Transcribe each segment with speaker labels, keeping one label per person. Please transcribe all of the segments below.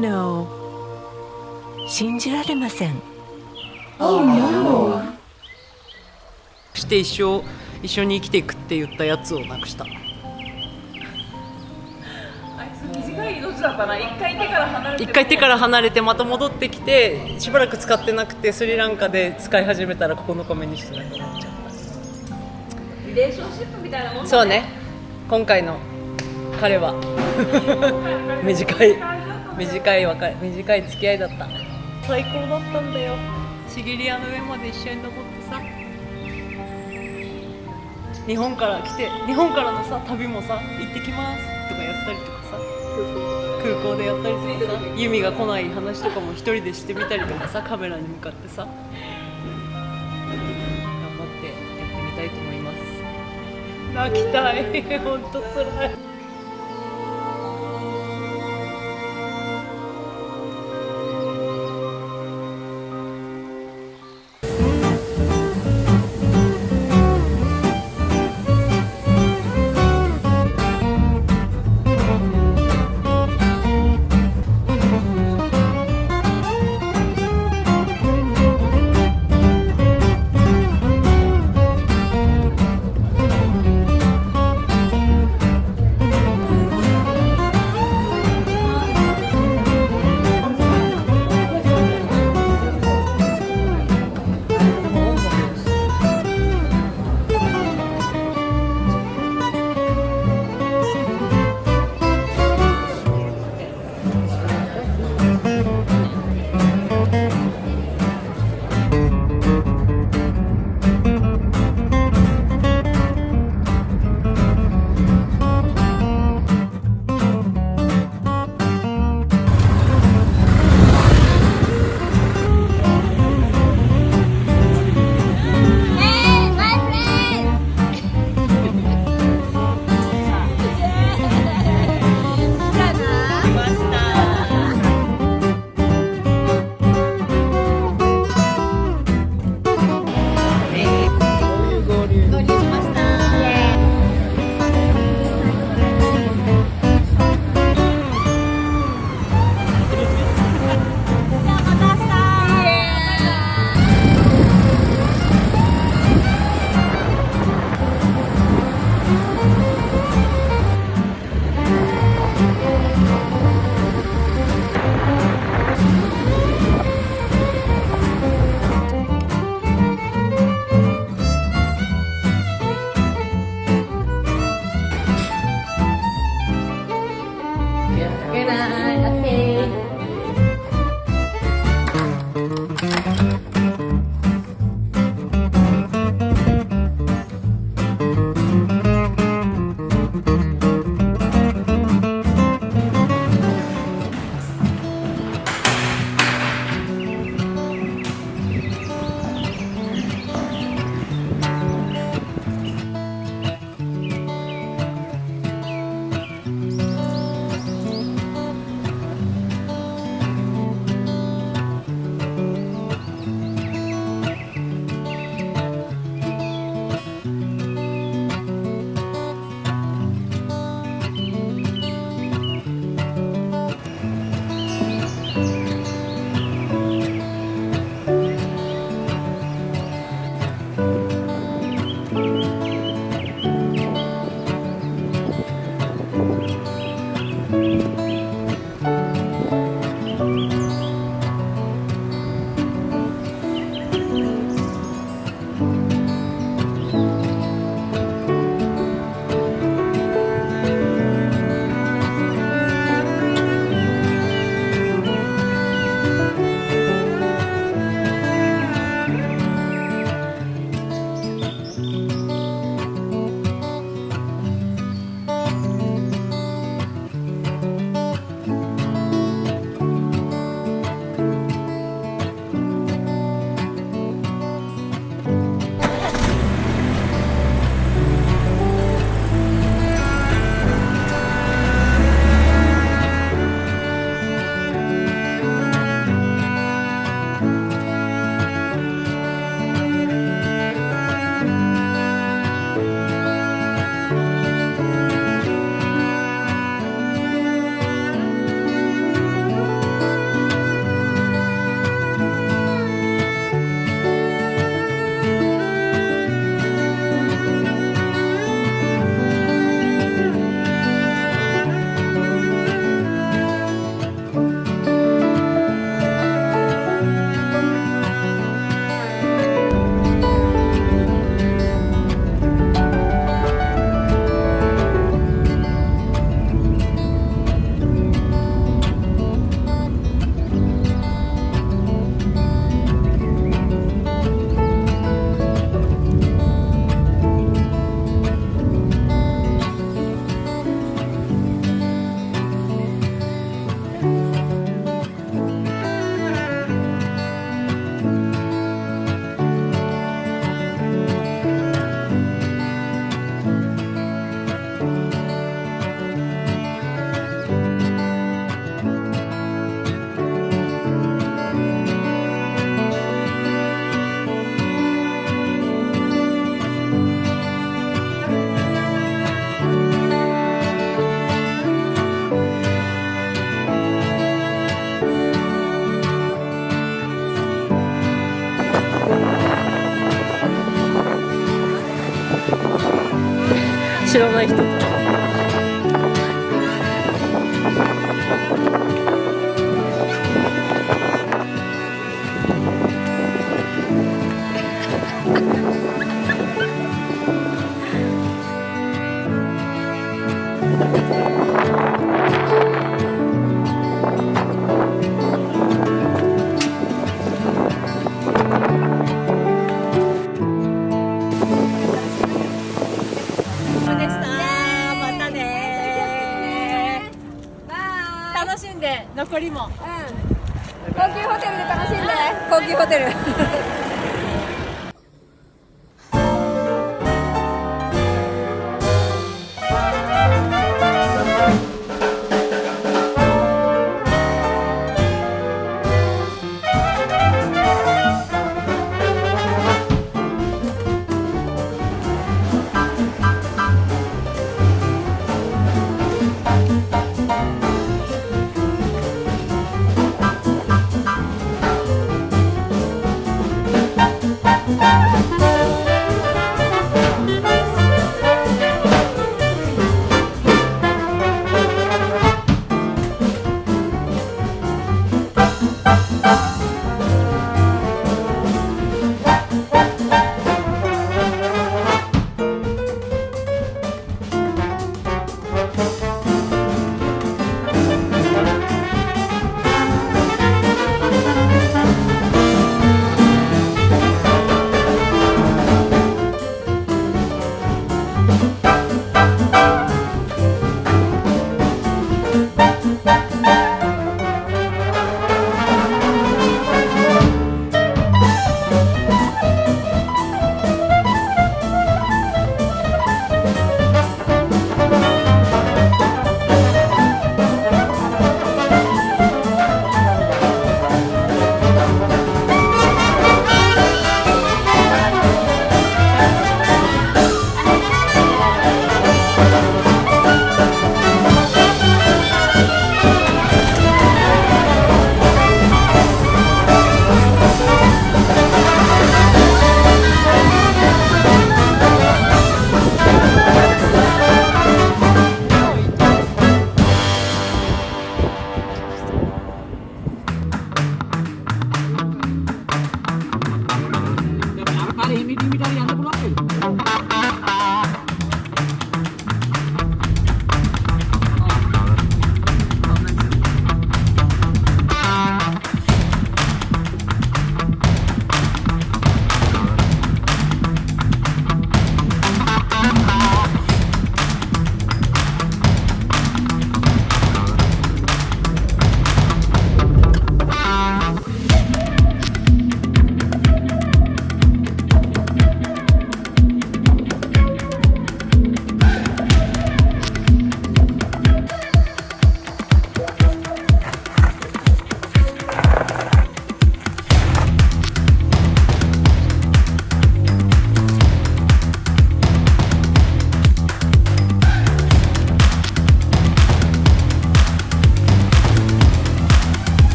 Speaker 1: no. 信じられません。
Speaker 2: して一緒に生きていくって言ったやつをなくした。
Speaker 3: あいつ短い命だったな。一回手から離れて
Speaker 2: また戻ってきて、しばらく使ってなくてスリランカで使い始めたら9日目にしてなくなっちゃった。
Speaker 3: リレーションシップみたいなもんだね。
Speaker 2: そうね、今回の彼は短い付き合いだった。最高だったんだよ。シギリアの上まで一緒に登ってさ、日本から来て、日本からのさ旅もさ、行ってきますとかやったりとかさ、空港でやったりとかさ、ユミが来ない話とかも一人でしてみたりとかさ、カメラに向かってさ、頑張ってやってみたいと思います。泣きたい本当つらい。らない人と。
Speaker 3: 楽しんで残りも。
Speaker 4: 高級ホテルで楽しんで。高級ホテル。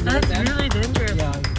Speaker 2: That's really dangerous.
Speaker 5: Yeah.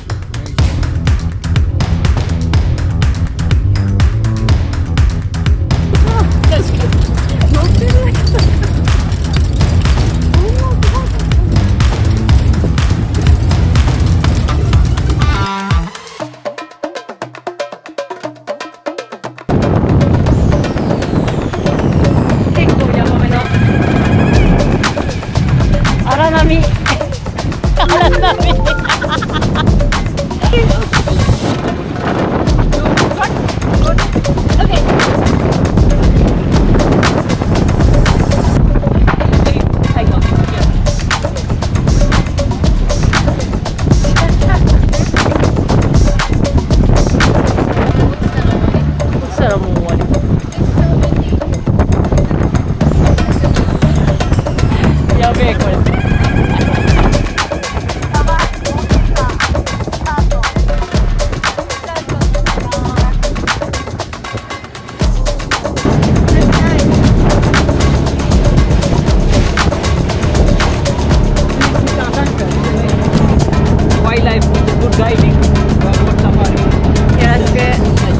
Speaker 2: my life with good driving. Good safari.
Speaker 3: よろしく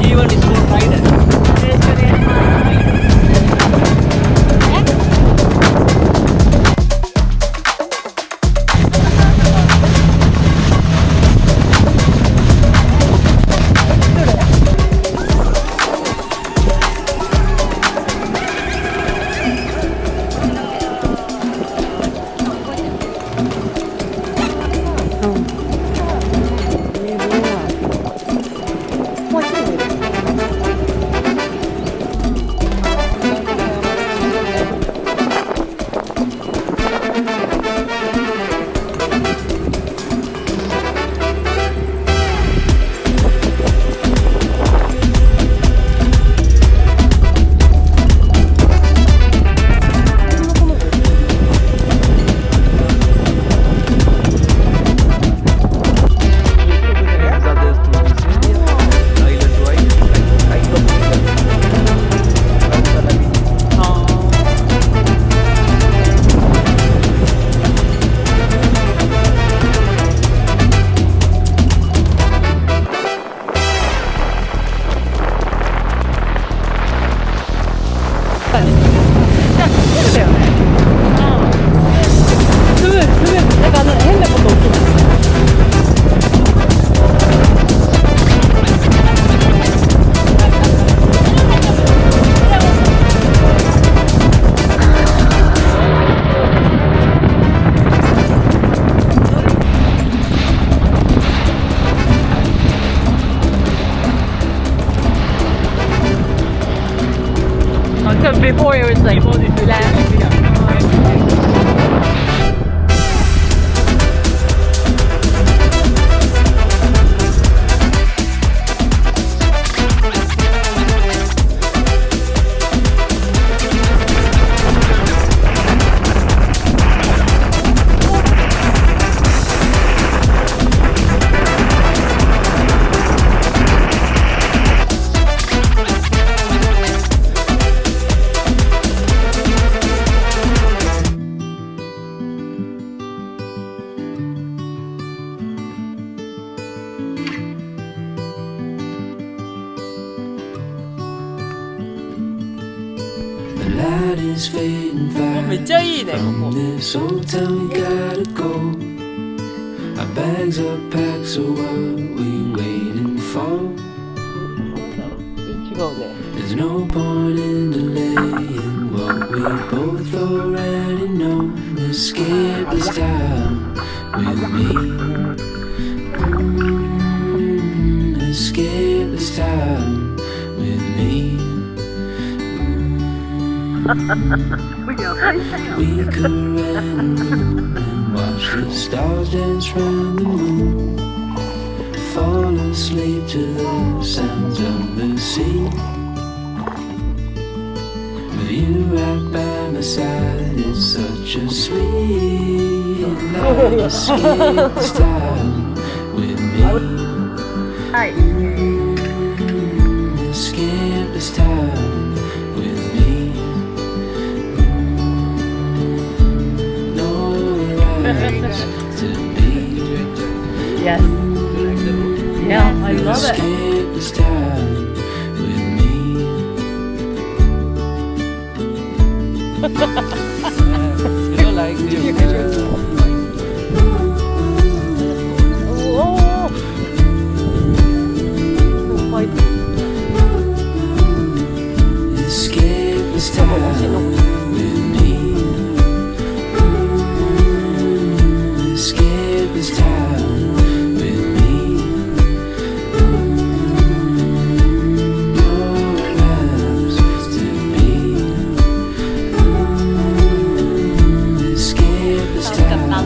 Speaker 2: G1 is for rider.
Speaker 3: よろしくお願いします。
Speaker 2: Before it was like
Speaker 5: light is fading fast.
Speaker 2: めっちゃいいねここ
Speaker 5: From this old town we gotta go. Our bags are packed, so what we waiting for?
Speaker 2: 違うね
Speaker 5: There's no point in delaying what we both already know. Escape this time with me. Escape this time with me. We could rent a room and watch the stars dance round the moon. Fall asleep to the sounds of the sea. With you right by my side, it's such a sweet life. Escape this time with me. Escape this time with me. No rights to be.
Speaker 2: Yes Yeah I love it
Speaker 5: Escape this time with me.
Speaker 2: Still like you
Speaker 5: Escape this time with me. Escape this time with me. No lives to be. Escape this time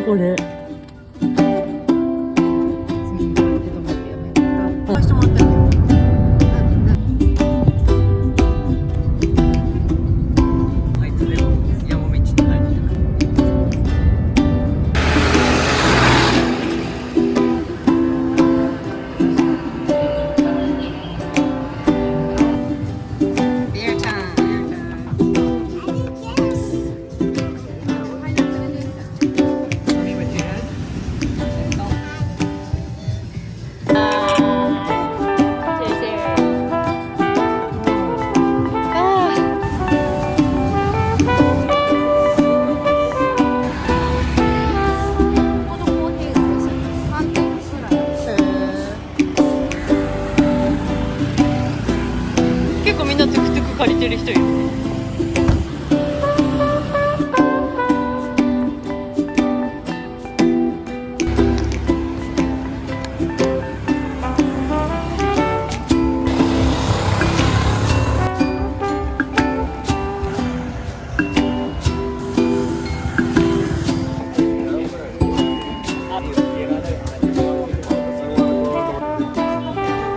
Speaker 2: これ。あいつでも山道に入って結構みんなトゥクトゥク借りてる人いる。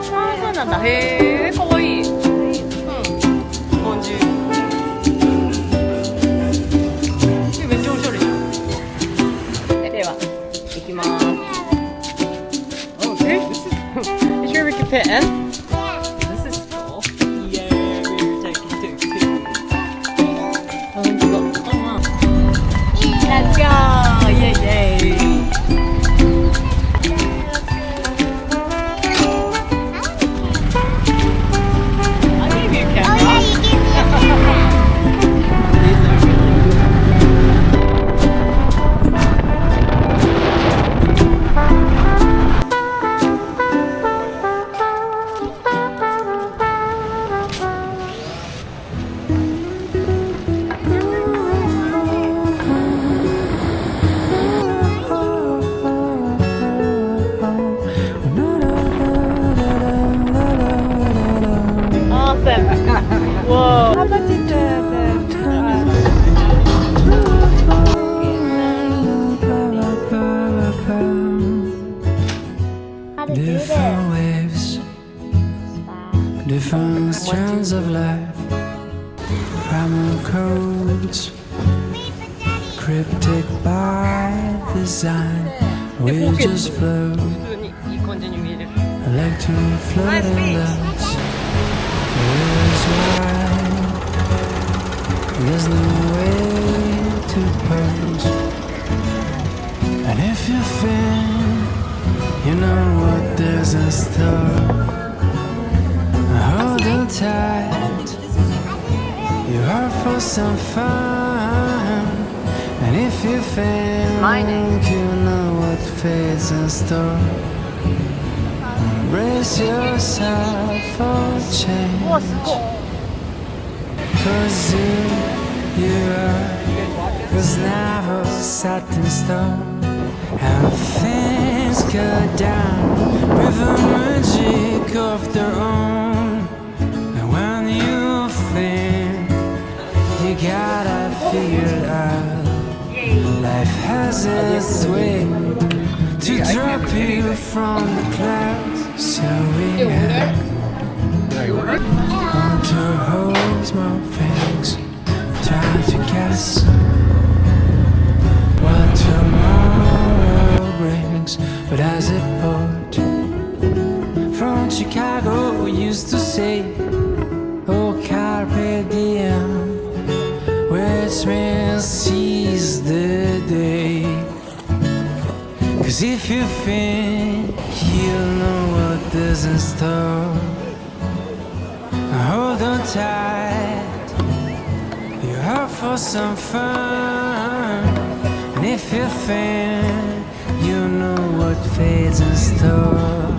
Speaker 2: ああ、そうなんだ。へえ、かわいい。ボンジュール。めっちゃおしゃれじゃん。では、行きます。Okay. You sure we can fit in? This is cool. Yeah, we're taking tuk-tuk. あ、本当だ。Let's go! イェイイェイ。Whoa. How much is
Speaker 5: Different waves, different strands of life, primal codes, cryptic by design. We just float,
Speaker 2: 普通にいい感じに見える。
Speaker 5: I like to float in dance. Where's wide, there's no way to pose. And if you feel, you know what there's in store. Hold on tight, you're out for some fun. And if you think you know what fate's in store, brace yourself for change. Cause who you are was never set in stone. And things go down with a magic of their own. And when you think you gotta figure it out, life has its way to drop you from the clouds. So we have to hold my things, try to guess what tomorrow brings. But as a poet from Chicago used to say, oh carpe diem, which means seize the day. Cause if you think you'll know what is in store, hold on tight, you're out for some fun. And if you think you know what fate's in store,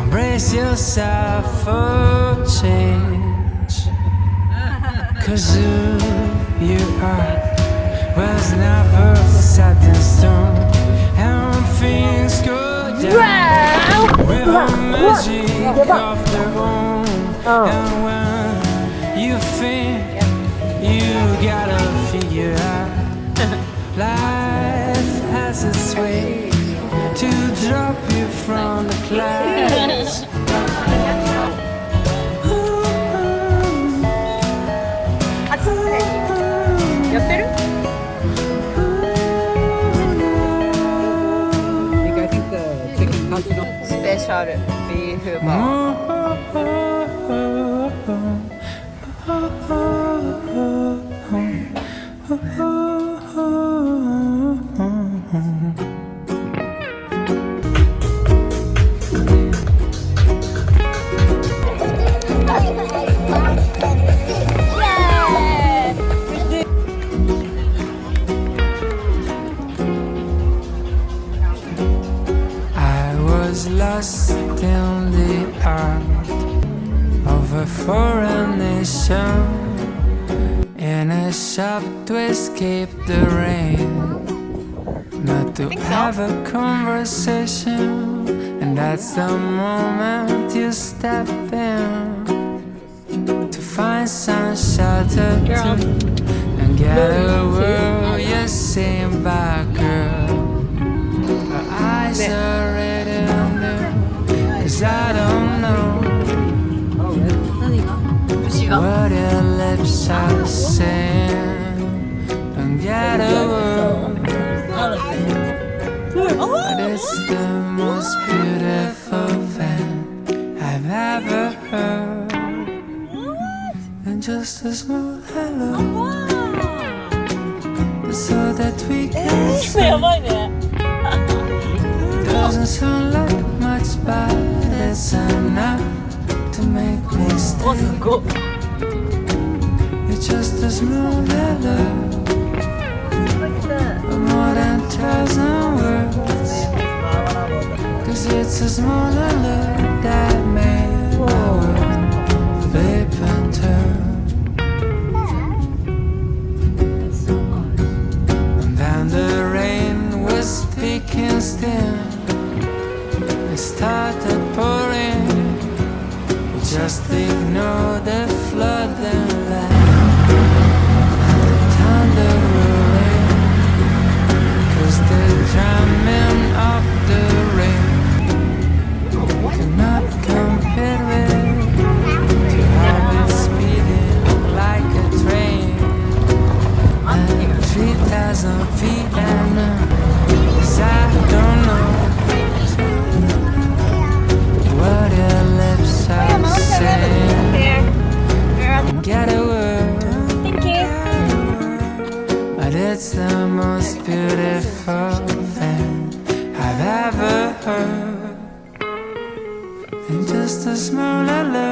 Speaker 5: embrace yourself for change. Cause who you are was never set in stone. And when things go down with a magic of their own. And when you think you gotta figure out life has its way to drop you from the clouds.
Speaker 2: やってる？スペシャルビーフバー。
Speaker 5: I was lost in the art of a foreign nation, in a shop to escape the rain, not to have a conversation. And that's the moment you step in to find some shelter and get a word you say back, girl. Her eyes are red and blue, 'cause I don't know what your lips are saying. Don't get a word, but it's the most beautiful thing I've ever heard. And just a small hello, so that we can say. Doesn't sound like much, but it's enough to make me stay. It's just a small hello, but more than 1,000 words. 'Cause it's a small hello that made my world flip and turn. And then the rain was speaking still. It started pouring. We just ignored the flood and laughed at the thunder rolling. 'Cause the drumming of the rain cannot compare with to have it speeding like a train. And 3,000 feet and 'cause I don't know what your lips are saying. Get a word, but it's the most beautiful thing I've ever heard. And just a small hello,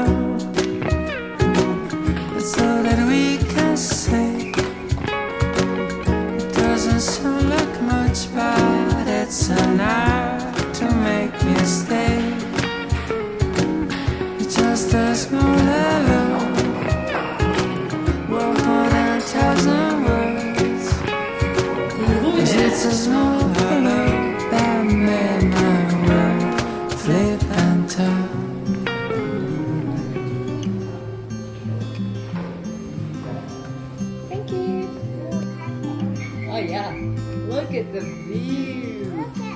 Speaker 5: that's all that we can say. It doesn't sound like much, but it's enough to make me stay. It's just a small hello, worth more than 1,000 words. 'Cause it's a small hello that made my world flip and turn.
Speaker 2: Oh yeah, look at the view.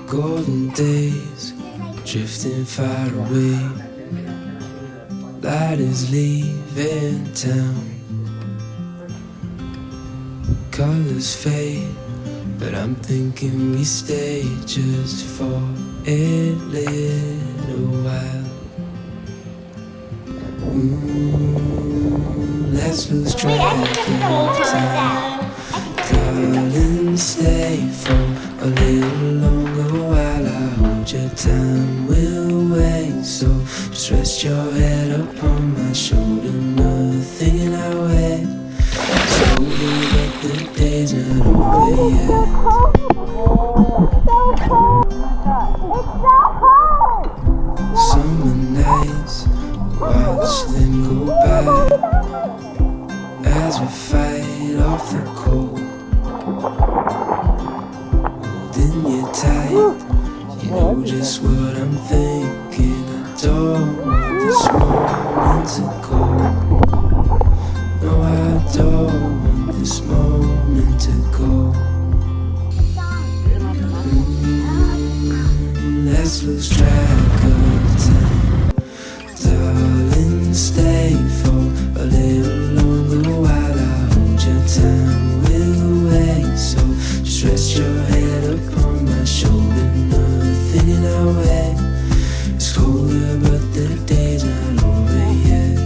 Speaker 5: Golden days drifting far away. Light is leaving town. Colors fade, but I'm thinking we stay just for a little while. Let's lose track of time. Darling, stay for a little longer while I hold your time. We'll wait, so just rest your head upon my shoulder. Nothing in our way. So that the day's not over yet. Summer nights, watch them go by as we fight off the cold. Holding you tight, you know just what I'm thinking. I don't want this moment to go. No, I don't want this moment to go. Let's lose track of time. Darling, stay for a little longer while I hold your time. We'll wait, so just rest your head upon my shoulder. Nothing in our way. It's colder, but the day's not over yet.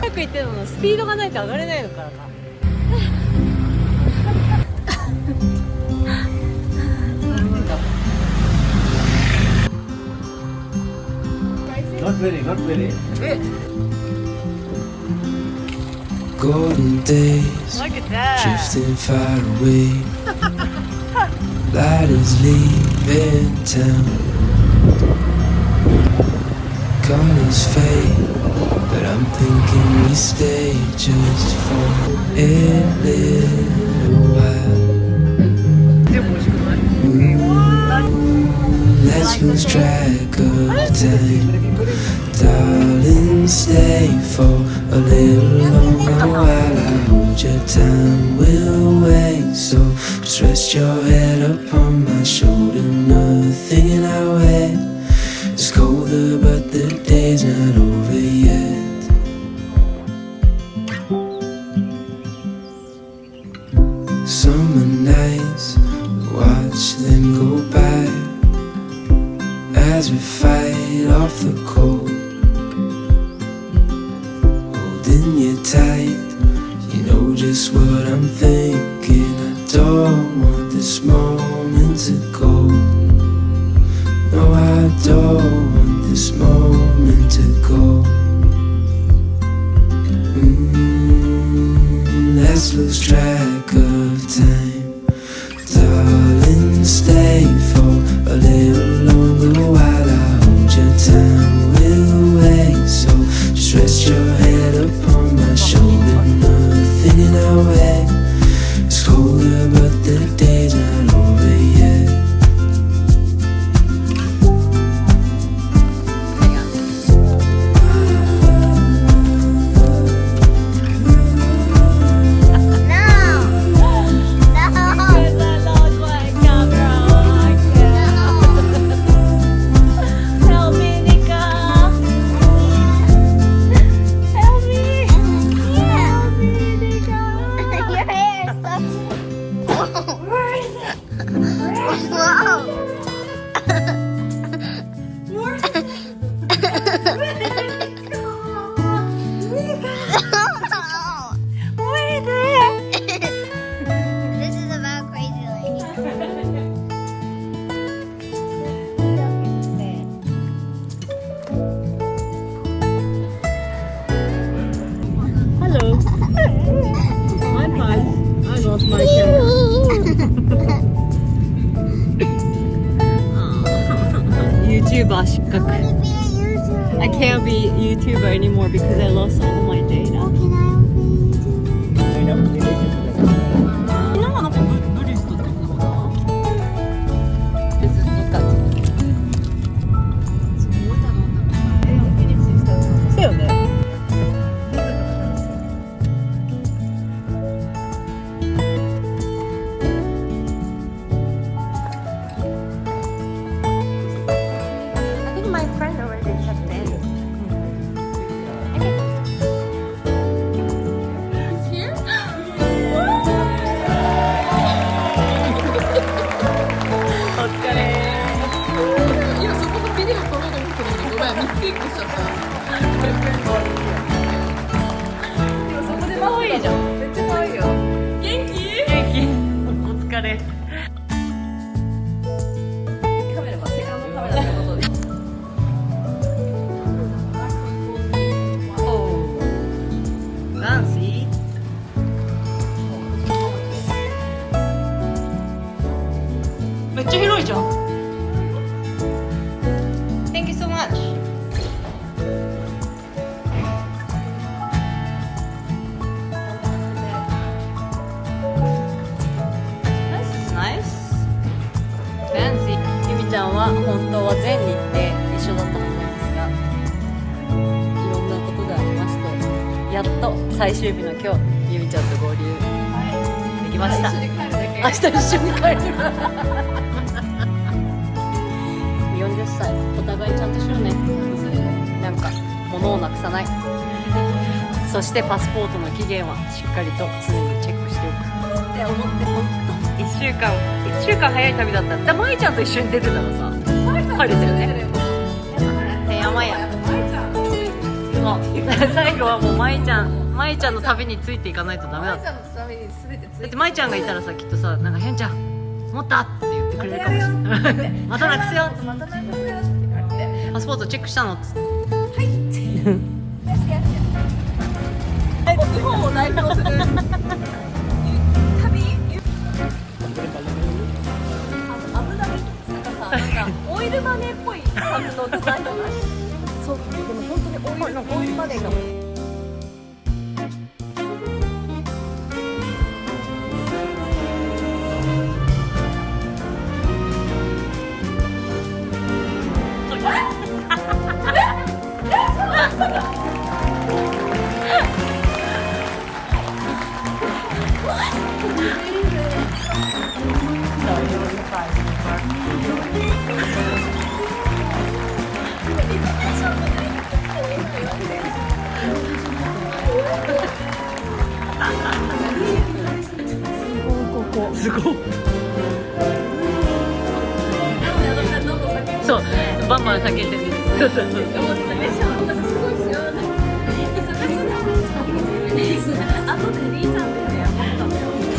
Speaker 2: 早く行ってるのスピードがないと上がれないのからか。
Speaker 5: Golden days drifting far away. Light is leaving town. Colors fade, but I'm thinking we stay just for a little while. Let's lose track of time. Darling, stay for a little longer while I hold your time. We'll wait, so just rest your head upon my shoulder. Nothing in our way. It's colder, but the day's not over yet. Summer nights, watch them go by as we fight off the cold. Holding you tight, you know just what I'm thinking. I don't want this moment to go. No, I don't want this moment to go. Let's lose track of time. Darling, stay for a little longer while I hold your time. We'll wait, so just rest your head upon my shoulder. Nothing in our way. It's colder, but the day's not over yet.
Speaker 4: This is about crazy lady.
Speaker 2: Hello. I'm fine. I lost my camera. YouTuber 失格. I can't be YouTuber anymore because I lost all my data. そうよね。I think my friend already checked in. Fancy. Thank you so much. は全日程一緒だったはずなんですが、いろんなことがありまして、やっと最終日の今日、ゆみちゃんと合流できました。明日一緒に帰る。40歳、お互いちゃんとしようね。なんか物をなくさない。そしてパスポートの期限はしっかりと常にチェックしておくって思ってほんと1週間早い旅だったんだ。舞ちゃんと一緒に出てたらさ晴れたよね。てやまやもう最後はもう舞ちゃんの旅についていかないとダメだった。だって舞ちゃんがいたらさ、きっとさ、なんかへんちゃん持ったって言ってくれるかもしれない。またなくすよ、パスポートチェックしたのっつって。
Speaker 3: 日本を代表する旅危ないなんかオイルマネーっぽい感じのデザインじゃない？そう、でも本当にオイルマネーかも。
Speaker 2: すごい。そう、バンバン叫んでる。そうそうそう。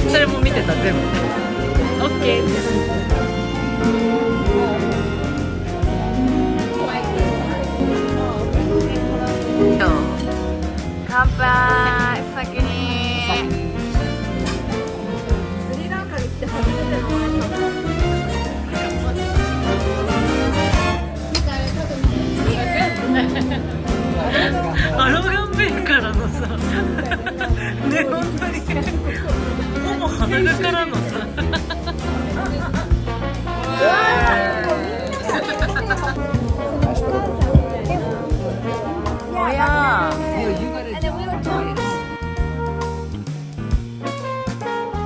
Speaker 2: それも見てた全部。オッケー。乾杯。先に。
Speaker 4: スリランカに来て初めての
Speaker 2: アロガンベイからのさ、ね、本当にほぼ鼻がからのさ。おや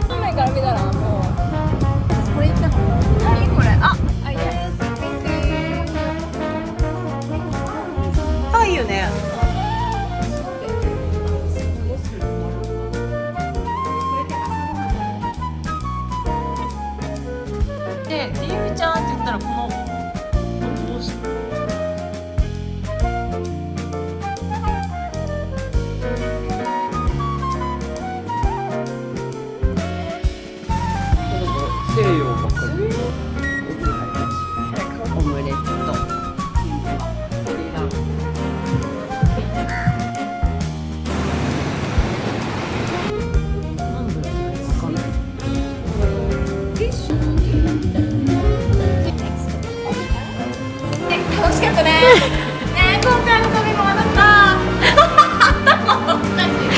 Speaker 4: 正面から見たらもうこれ行ったの？何これ？あ、いや、
Speaker 2: あ、いいよね。で、ゆみちゃんって言ったらこのどうして
Speaker 6: 西洋ばっかり。
Speaker 2: オムレット。スリランなんだろう、わかんない。
Speaker 4: 楽しかったね。ね、今回の旅もまた。おかしい。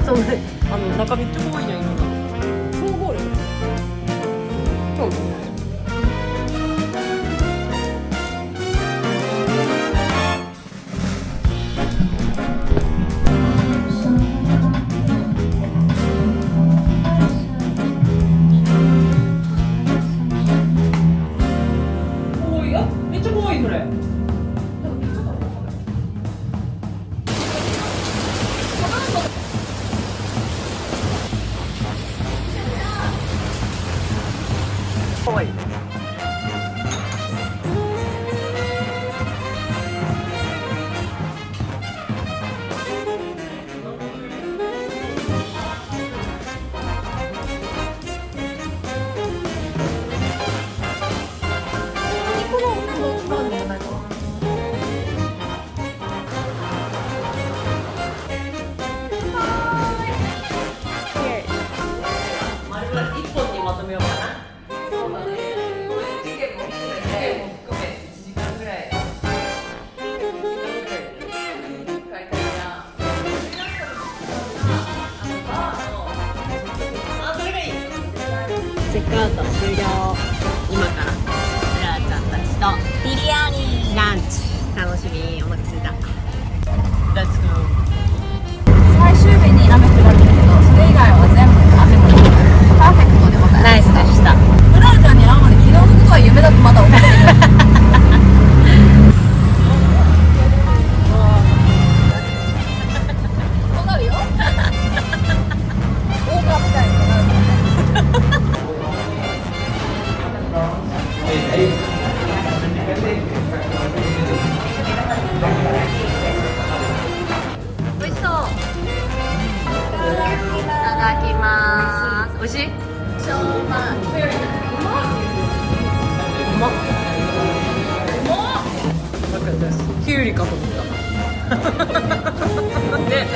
Speaker 2: そうね、中身っちゃ多いじゃん、色が。
Speaker 3: 総合力。
Speaker 2: そう。
Speaker 3: 多い、あ、めっちゃ多いそれ。
Speaker 2: かわいい。丸々一本にまとめようかな。そうだね。
Speaker 4: チェックアウト終了。今からうららちゃんたちとビリヤニランチ楽しみ。お腹すいた。
Speaker 2: レッツゴ
Speaker 3: 最終日に雨降られたけど、それ以外は全部雨もパーフェクトでございます。
Speaker 4: ナイスでした。
Speaker 3: うららちゃんに会うまで昨日のことは夢だとまだ思っている。そうなるよ。大川みたいになる。
Speaker 4: 美味しそう。いただきます。美味しい？超うまい。
Speaker 2: うまっ。キュウリかと思った。ね。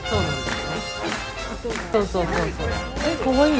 Speaker 2: そうなんですよ。そうそうそうそう。可愛い。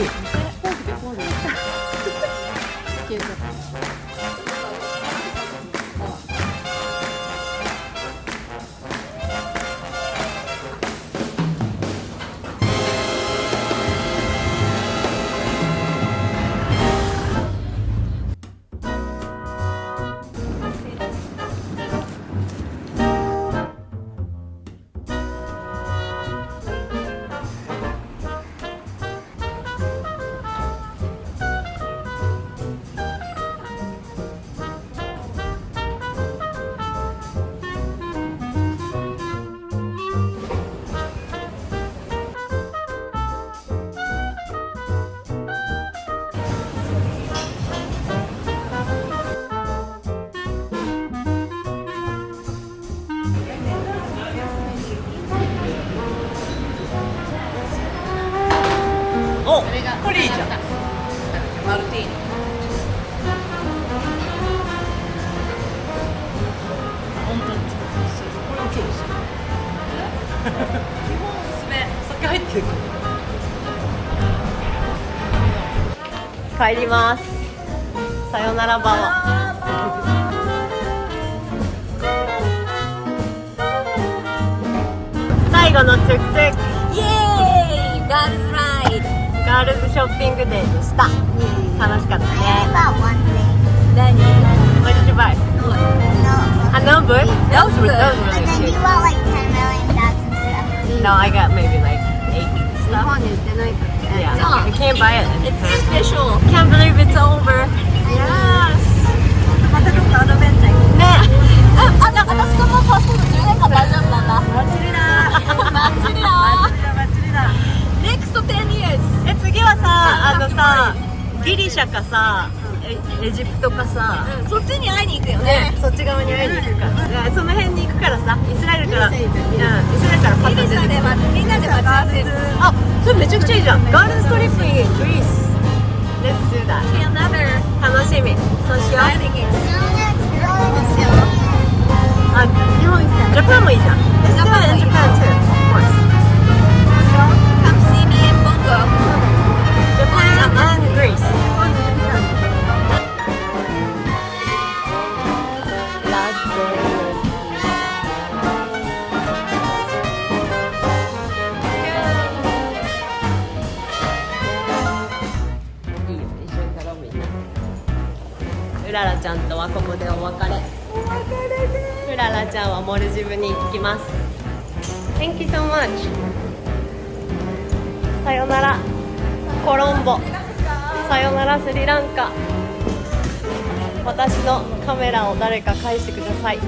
Speaker 2: お、これいいじゃん。マルティーニ。本当にこれも超薄い。基本薄め。酒入ってる。
Speaker 4: 帰ります。さよならバワ。最後のトゥクトゥク。イエーイ。ガールズライド。ガールズショッピングデーでした。楽しかったね。何？ What did you buy? A notebook? That was really cute. No, I got maybe like 8 stuff. Yeah, you can't buy it. It's special. Can't believe it's over. Yes.
Speaker 3: またどっかアドベンチャー行く。
Speaker 4: ね。
Speaker 3: あ、じゃあ私のパスポート10年間大丈夫なんだ。バッチリだ。バッチリだ。バッチリだ。Next 10 years。
Speaker 4: 次はさ、ギリシャかさ、エジプトかさ、
Speaker 3: そっちに会いに行くよね。
Speaker 4: そっち側に会いに行くから、その辺に行くからさ、イスラエルから、イスラエルからパッと出てくる。
Speaker 3: みんなで待ち合わせる。
Speaker 4: あ、それめちゃくちゃいいじゃん。ガールズトリップ in Greece。Let's do that。楽しみ。そうしよう。あ、日本、ジャパンもいいじゃん。Let's do it in Japan too, of course.
Speaker 3: Come see me in Bongo.
Speaker 4: Japan and Greece. Last day. いいよ、一緒に撮ろうみんな。うららちゃんとはここでお別れ。うららちゃんはモルジブに行きます。Thank you so much. さよならコロンボ。さよならスリランカ。私のカメラを誰か返してください。バ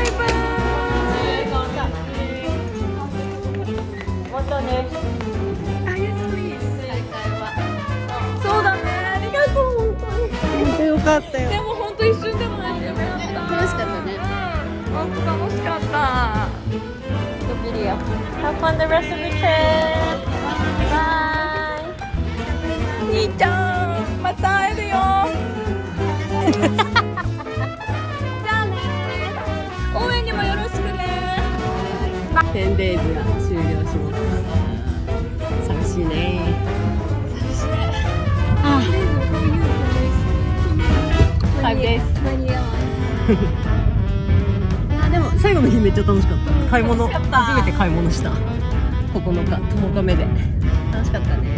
Speaker 4: イバイ。またね。
Speaker 3: そうだね。ありがとう。本当に。
Speaker 4: よかったよ。
Speaker 3: でも本当一瞬でもない。楽しかったね。本当楽しかった。
Speaker 4: Video. Have fun the rest of the trip. Bye.
Speaker 3: 兄ちゃん、また会えるよ。じゃあね。応援にもよろしくね。
Speaker 4: 10 days が終了します。寂しいね。寂しい。ああ。です
Speaker 3: 間に合わ
Speaker 4: でも最後の日めっちゃ楽しかった買い物
Speaker 3: 楽しかった
Speaker 4: 初めて買い物した9日10日目で楽しかったね